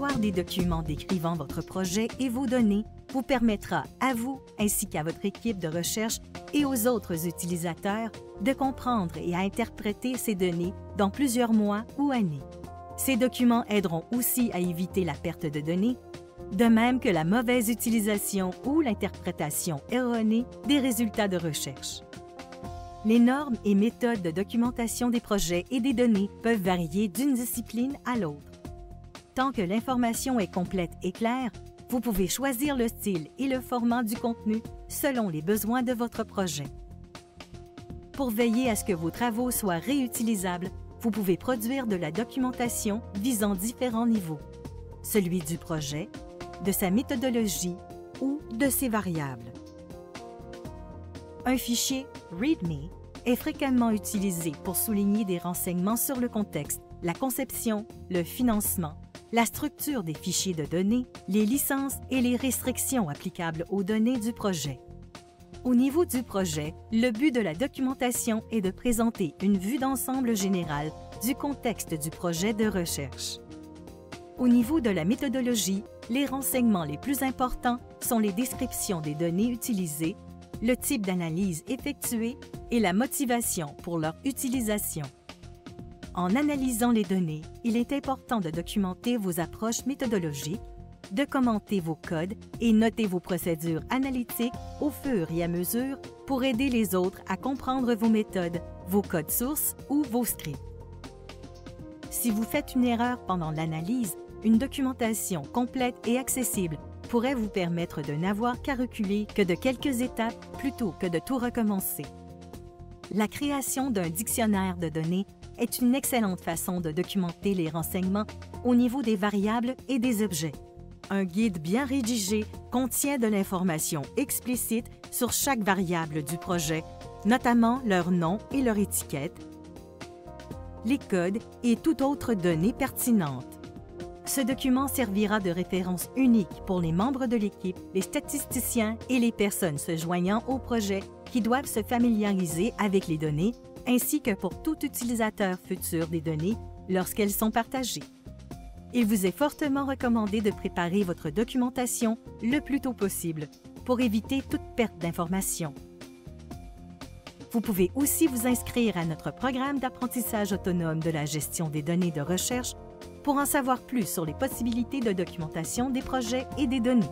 Avoir des documents décrivant votre projet et vos données vous permettra à vous, ainsi qu'à votre équipe de recherche et aux autres utilisateurs, de comprendre et à interpréter ces données dans plusieurs mois ou années. Ces documents aideront aussi à éviter la perte de données, de même que la mauvaise utilisation ou l'interprétation erronée des résultats de recherche. Les normes et méthodes de documentation des projets et des données peuvent varier d'une discipline à l'autre. Tant que l'information est complète et claire, vous pouvez choisir le style et le format du contenu selon les besoins de votre projet. Pour veiller à ce que vos travaux soient réutilisables, vous pouvez produire de la documentation visant différents niveaux, celui du projet, de sa méthodologie ou de ses variables. Un fichier README est fréquemment utilisé pour souligner des renseignements sur le contexte, la conception, le financement, la structure des fichiers de données, les licences et les restrictions applicables aux données du projet. Au niveau du projet, le but de la documentation est de présenter une vue d'ensemble générale du contexte du projet de recherche. Au niveau de la méthodologie, les renseignements les plus importants sont les descriptions des données utilisées, le type d'analyse effectuée et la motivation pour leur utilisation. En analysant les données, il est important de documenter vos approches méthodologiques, de commenter vos codes et noter vos procédures analytiques au fur et à mesure pour aider les autres à comprendre vos méthodes, vos codes sources ou vos scripts. Si vous faites une erreur pendant l'analyse, une documentation complète et accessible pourrait vous permettre de n'avoir qu'à reculer que de quelques étapes plutôt que de tout recommencer. La création d'un dictionnaire de données est une excellente façon de documenter les renseignements au niveau des variables et des objets. Un guide bien rédigé contient de l'information explicite sur chaque variable du projet, notamment leur nom et leur étiquette, les codes et toute autre donnée pertinente. Ce document servira de référence unique pour les membres de l'équipe, les statisticiens et les personnes se joignant au projet qui doivent se familiariser avec les données, ainsi que pour tout utilisateur futur des données lorsqu'elles sont partagées. Il vous est fortement recommandé de préparer votre documentation le plus tôt possible pour éviter toute perte d'informations. Vous pouvez aussi vous inscrire à notre programme d'apprentissage autonome de la gestion des données de recherche pour en savoir plus sur les possibilités de documentation des projets et des données.